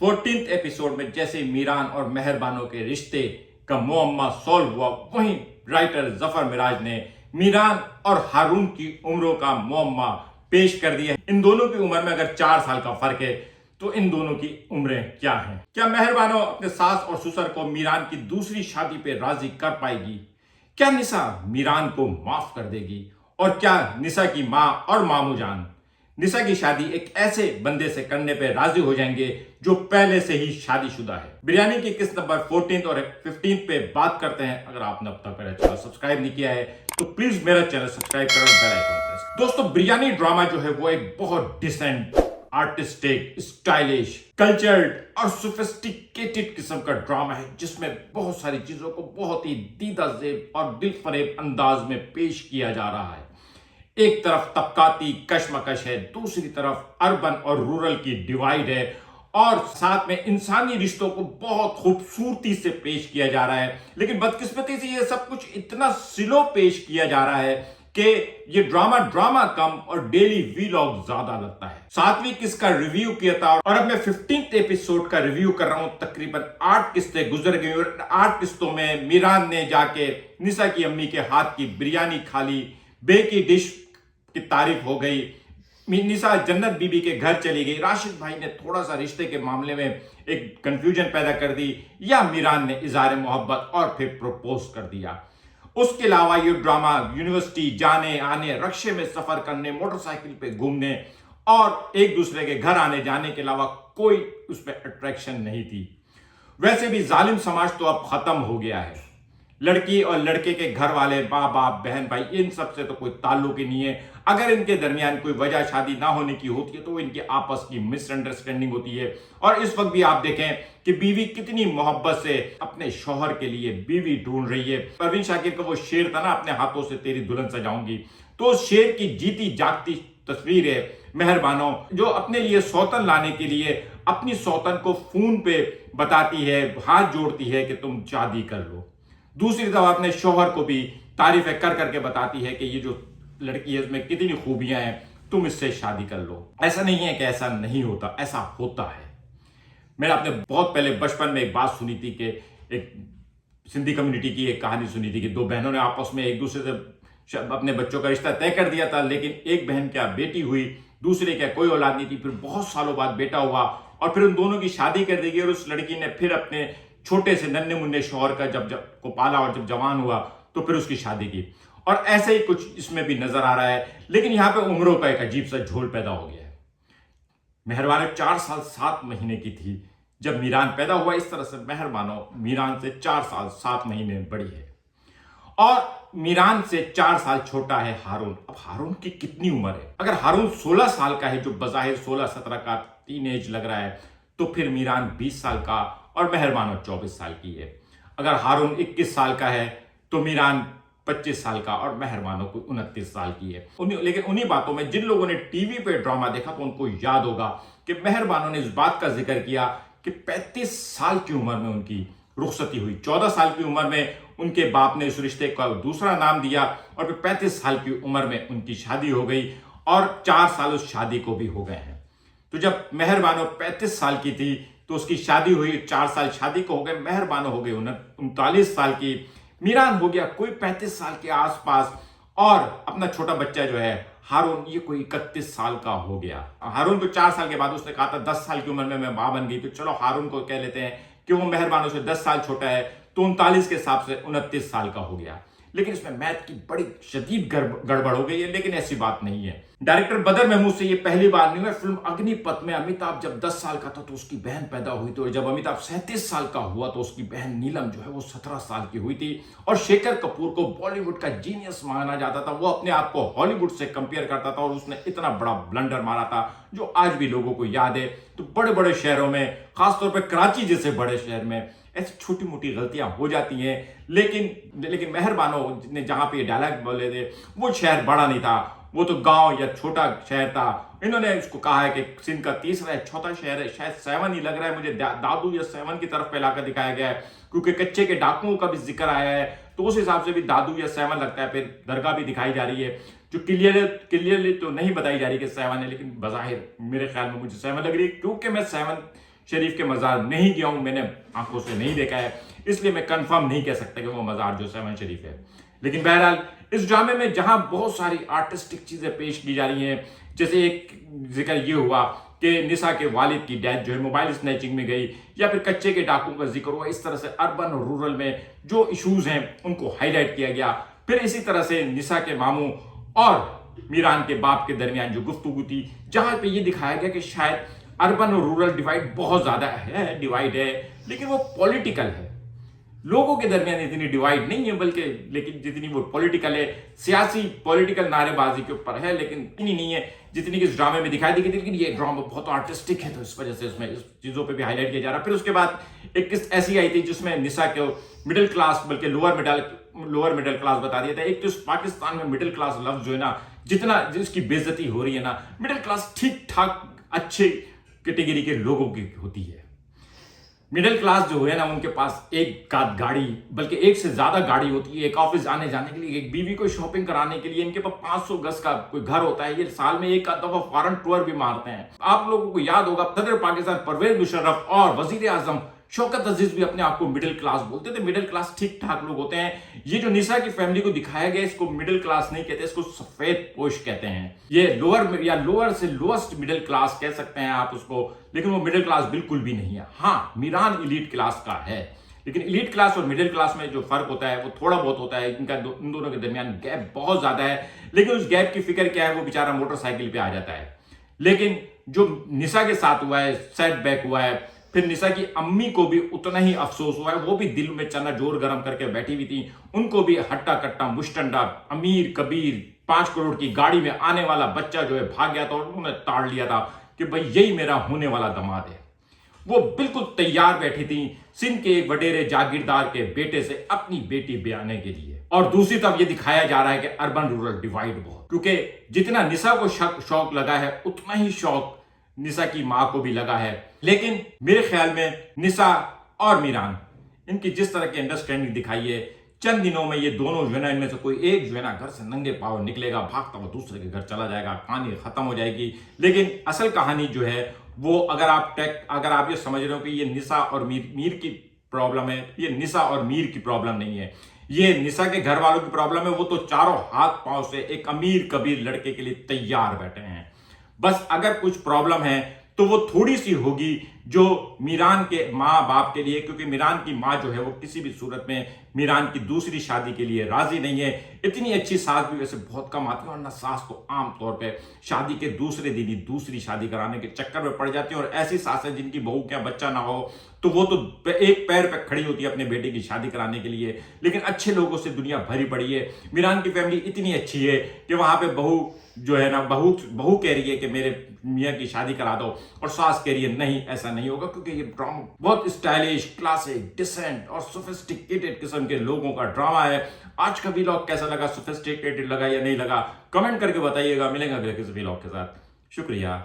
14th episode में जैसे मीरान और मेहरबानो के रिश्ते का मुअम्मा सॉल्व हुआ, वहीं राइटर जफर मिराज ने मीरान और हारून की उम्रों का मुअम्मा पेश कर दिया। इन दोनों की उम्र में अगर 4 साल का फर्क है तो इन दोनों की उम्रें क्या हैं? क्या मेहरबानो अपने सास और ससुर को मीरान की दूसरी शादी पे राजी कर पाएगी? क्या निसा मीरान को माफ कर देगी? और क्या निसा की माँ और मामू जान निसा की शादी एक ऐसे बंदे से करने पे राजी हो जाएंगे जो पहले से ही शादीशुदा है? बिरयानी की किस्त नंबर 14 और 15 पे बात करते हैं। अगर आपने अब तक मेरा चैनल सब्सक्राइब नहीं किया है तो प्लीज मेरा चैनल सब्सक्राइब करो, बेल आइकन प्रेस करो। दोस्तों, बिरयानी ड्रामा जो है वो एक बहुत डिसेंट, आर्टिस्टिक, स्टाइलिश, कल्चर्ड और सोफिस्टिकेटेड किस्म का ड्रामा है जिसमें बहुत सारी चीजों को बहुत ही दीदा ज़ेब और दिल फरेब अंदाज में पेश किया जा रहा है। एक तरफ तबकाती कशमकश है, दूसरी तरफ अर्बन और रूरल की डिवाइड है, और साथ में इंसानी रिश्तों को बहुत खूबसूरती से पेश किया जा रहा है। लेकिन बदकिस्मती से ये सब कुछ इतना स्लो पेश किया जा रहा है कि ये ड्रामा कम और डेली वीलॉग ज्यादा लगता है। 7वीं किस्त का रिव्यू किया था और अब मैं 15th एपिसोड का रिव्यू कर रहा हूं। तकरीबन 8 किस्तें गुजर गई और 8 किस्तों में मीरान ने जाके निसा की अम्मी के हाथ की बिरयानी खा ली, बे की डिश की तारीफ हो गई, निसा जन्नत बीबी के घर चली गई, राशिद भाई ने थोड़ा सा रिश्ते के मामले में एक कंफ्यूजन पैदा कर दी, या मीरान ने इजहार मोहब्बत और फिर प्रपोज कर दिया। उसके अलावा ये ड्रामा यूनिवर्सिटी जाने आने, रक्शे में सफर करने, मोटरसाइकिल पे घूमने और एक दूसरे के घर आने जाने के अलावा कोई उस पर अट्रैक्शन नहीं थी। वैसे भी जालिम समाज तो अब खत्म हो गया है। लड़की और लड़के के घर वाले, माँ बाप, बहन भाई, इन सब से तो कोई ताल्लुक ही नहीं है। अगर इनके दरमियान कोई वजह शादी ना होने की होती है तो इनकी आपस की मिसअंडरस्टैंडिंग होती है। और इस वक्त भी आप देखें कि बीवी कितनी मोहब्बत से अपने शौहर के लिए बीवी ढूंढ रही है। परवीन शाकिर का वो शेर था ना, अपने हाथों से तेरी दुल्हन सजाऊंगी, तो उस शेर की जीती जागती तस्वीर है मेहरबानो, जो अपने लिए सौतन लाने के लिए अपनी सौतन को फोन पे बताती है, हाथ जोड़ती है कि तुम शादी कर लो। दूसरी तरफ अपने शौहर को भी तारीफें कर करके बताती है कि ये जो लड़की है इसमें कितनी खूबियां हैं, तुम इससे शादी कर लो। ऐसा नहीं है कि ऐसा नहीं होता, ऐसा होता है। मैंने अपने बहुत पहले बचपन में एक बात सुनी थी कि एक सिंधी कम्युनिटी की एक कहानी सुनी थी कि 2 बहनों ने आपस में एक दूसरे से अपने बच्चों का रिश्ता तय कर दिया था, लेकिन एक बहन क्या बेटी हुई, दूसरे क्या कोई औलाद नहीं थी। फिर बहुत सालों बाद बेटा हुआ और फिर उन दोनों की शादी कर दी गई और उस लड़की ने फिर अपने छोटे से नन्हे मुन्ने शौहर का जब को पाला और जब जवान हुआ तो फिर उसकी शादी की। और ऐसे ही कुछ इसमें भी नजर आ रहा है। लेकिन यहां पे उम्रों का एक अजीब सा झोल पैदा हो गया है। मेहरबानो 4 साल 7 महीने की थी जब मीरान पैदा हुआ। इस तरह से मेहरबानो मीरान से 4 साल 7 महीने बड़ी है और मीरान से 4 साल छोटा है हारून। अब हारून की कितनी उम्र है? अगर हारून 16 साल का है, जो बजाहिर 16-17 का टीनेज लग रहा है, तो फिर मीरान 20 साल का और मेहरबानो 24 साल की है। अगर हारून 21 साल का है तो मीरान 25 साल का और मेहरबानो को 29 साल की है। लेकिन उन्हीं बातों में जिन लोगों ने टीवी पे ड्रामा देखा तो उनको याद होगा कि मेहरबानो ने इस बात का जिक्र किया कि 35 साल की उम्र में उनकी रुखसती हुई। 14 साल की उम्र में उनके बाप ने इस रिश्ते का दूसरा नाम दिया और फिर 35 साल की उम्र में उनकी शादी हो गई और 4 साल उस शादी को भी हो गए हैं। तो जब मेहरबानो 35 साल की थी तो उसकी शादी हुई, 4 साल शादी को हो गए। मेहरबानो हो गई 39 साल की, मीरान हो गया कोई 35 साल के आसपास, और अपना छोटा बच्चा जो है हारून, ये कोई 31 साल का हो गया। हारून को 4 साल के बाद उसने कहा था 10 साल की उम्र में मैं मां बन गई, तो चलो हारून को कह लेते हैं कि वो मेहरबानो से 10 साल छोटा है, तो 39 के हिसाब से 29 साल का हो गया। लेकिन इसमें मैथ की बड़ी शदीद गड़बड़ हो गई है, लेकिन ऐसी बात नहीं है। डायरेक्टर बदर महमूद से ये पहली बार नहीं हुआ। फिल्म अग्निपथ में अमिताभ जब 10 साल का था तो उसकी बहन पैदा हुई थी, और जब अमिताभ 37 साल का हुआ तो उसकी बहन नीलम जो है वो 17 साल की हुई थी। और शेखर कपूर को बॉलीवुड का जीनियस माना जाता था। वो अपने आप को हॉलीवुड से कंपेयर करता था और उसने इतना बड़ा ब्लंडर मारा था जो आज भी लोगों को याद है। तो बड़े बड़े शहरों में, खासतौर पर कराची जैसे बड़े शहर में, ऐसी छोटी मोटी गलतियां हो जाती हैं। लेकिन मेहरबानो ने जहां पे डायलॉग बोले थे वो शहर बड़ा नहीं था, वो तो गांव या छोटा शहर था। इन्होंने इसको कहा है कि सिंध का तीसरा या चौथा शहर है, शायद 7 ही लग रहा है मुझे, दादू या 7 की तरफ फैलाकर दिखाया गया है, क्योंकि कच्चे के डाकुओं का भी जिक्र आया है, तो उस हिसाब से भी दादू या 7 लगता है। फिर दरगाह भी दिखाई जा रही है जो क्लियरली तो नहीं बताई जा रही कि 7 है, लेकिन बजाहिर मेरे ख्याल में मुझे 7 लग रही है, क्योंकि मैं 7 शरीफ के मज़ार नहीं गया हूं, मैंने आंखों से नहीं देखा है, इसलिए मैं कंफर्म नहीं कह सकता कि वो मज़ार जो सेवन शरीफ है। लेकिन बहरहाल इस ड्रामे में जहां बहुत सारी आर्टिस्टिक चीजें पेश की जा रही हैं, जैसे एक जिक्र ये हुआ कि निसा के वालिद की डेथ जो है मोबाइल स्नैचिंग में गई, या फिर कच्चे के डाकुओं का जिक्र हुआ, इस तरह से अर्बन और रूरल में जो इश्यूज हैं उनको हाईलाइट किया गया। फिर इसी तरह से निसा के मामू और मीरान के बाप के दरमियान जो गुफ्तगू थी, जहां पे ये दिखाया गया कि शायद अर्बन और रूरल डिवाइड बहुत ज्यादा है, डिवाइड है, लेकिन वो पॉलिटिकल है, लोगों के दरमियान इतनी डिवाइड नहीं है, बल्कि लेकिन जितनी वो पॉलिटिकल है, सियासी पॉलिटिकल नारेबाजी के ऊपर है, लेकिन इतनी नहीं है जितनी कि इस ड्रामे में दिखाई देगी। लेकिन ये ड्रामा बहुत आर्टिस्टिक है, तो इस वजह से इसमें इस चीज़ों पे भी हाईलाइट किया जा रहा है। फिर उसके बाद एक किस्त ऐसी आई थी जिसमें निसा को मिडिल क्लास बल्कि लोअर मिडिल क्लास बता दिया था। एक तो पाकिस्तान में मिडिल क्लास लफ्ज जो है ना, जितना जिसकी बेइज्जती हो रही है ना, मिडिल क्लास ठीक ठाक अच्छे कैटेगरी के लोगों की होती है। मिडिल क्लास जो है ना, उनके पास एक गाड़ी बल्कि एक से ज्यादा गाड़ी होती है, एक ऑफिस आने जाने के लिए, एक बीवी को शॉपिंग कराने के लिए, इनके पास 500 गज का कोई घर होता है, ये साल में एक दफा फॉरेन टूर भी मारते हैं। आप लोगों को याद होगा सदर पाकिस्तान परवेज मुशर्रफ और वजीर आजम शौकत अजीज भी अपने आप को मिडिल क्लास बोलते थे। मिडिल क्लास ठीक ठाक लोग होते हैं। ये जो निसा की फैमिली को दिखाया गया, इसको मिडिल क्लास नहीं कहते, इसको सफेद पोश कहते हैं। ये लोअर से लोएस्ट मिडिल क्लास कह सकते हैं आप उसको, लेकिन वो मिडिल क्लास बिल्कुल भी नहीं है। हाँ, मीरान इलीट क्लास का है, लेकिन इलीट क्लास और मिडिल क्लास में जो फर्क होता है वो थोड़ा बहुत होता है। इन दोनों के दरमियान गैप बहुत ज्यादा है, लेकिन उस गैप की फिक्र क्या है, वो बेचारा मोटरसाइकिल पे आ जाता है। लेकिन जो निसा के साथ हुआ है, सेटबैक हुआ है, फिर निसा की अम्मी को भी उतना ही अफसोस हुआ है, वो भी दिल में चना जोर गरम करके बैठी हुई थी। उनको भी हट्टा कट्टा मुश्तंडा अमीर कबीर 5 करोड़ की गाड़ी में आने वाला बच्चा जो है भाग गया था, और उन्होंने ताड़ लिया था कि भाई यही मेरा होने वाला दामाद है। वो बिल्कुल तैयार बैठी थी सिंध के एक वडेरे जागीरदार के बेटे से अपनी बेटी ब्याने के लिए। और दूसरी तरफ ये दिखाया जा रहा है कि अर्बन रूरल डिवाइड बहुत, क्योंकि जितना निसा को शौक लगा है, उतना ही शौक निसा की मां को भी लगा है। लेकिन मेरे ख्याल में निसा और मीरान, इनकी जिस तरह की अंडरस्टैंडिंग दिखाई है, चंद दिनों में ये दोनों जो है ना, इनमें से कोई एक जो है ना घर से नंगे पांव निकलेगा, भागता हुआ दूसरे के घर चला जाएगा, कहानी खत्म हो जाएगी। लेकिन असल कहानी जो है वो अगर आप ये समझ रहे हो कि ये निसा और मीर की प्रॉब्लम है, ये निसा और मीर की प्रॉब्लम नहीं है, ये निसा के घर वालों की प्रॉब्लम है। वो तो चारों हाथ पांव से एक अमीर कबीर लड़के के लिए तैयार बैठे हैं। बस अगर कुछ प्रॉब्लम है तो वो थोड़ी सी होगी जो मीरान के माँ बाप के लिए, क्योंकि मीरान की माँ जो है वो किसी भी सूरत में मीरान की दूसरी शादी के लिए राजी नहीं है। इतनी अच्छी सास भी वैसे बहुत कम आती है, वरना सास तो आम तौर पे शादी के दूसरे दिन ही दूसरी शादी कराने के चक्कर में पड़ जाती है। और ऐसी सासें जिनकी बहू क्या बच्चा ना हो, तो वो तो एक पैर पे खड़ी होती है अपने बेटे की शादी कराने के लिए। लेकिन अच्छे लोगों से दुनिया भरी पड़ी है। मीरान की फैमिली इतनी अच्छी है कि वहां पे बहू जो है ना, बहू कह रही है कि मेरे मियाँ की शादी करा दो, और सास कह रही है नहीं ऐसा नहीं होगा, क्योंकि ये ड्रामा बहुत स्टाइलिश, क्लासिक, डिसेंट और सोफिस्टिकेटेड किस्म के लोगों का ड्रामा है। आज का व्लॉग कैसा लगा, सोफिस्टिकेटेड लगा या नहीं लगा, कमेंट करके बताइएगा। मिलेंगे अगले किसी व्लॉग के साथ। शुक्रिया।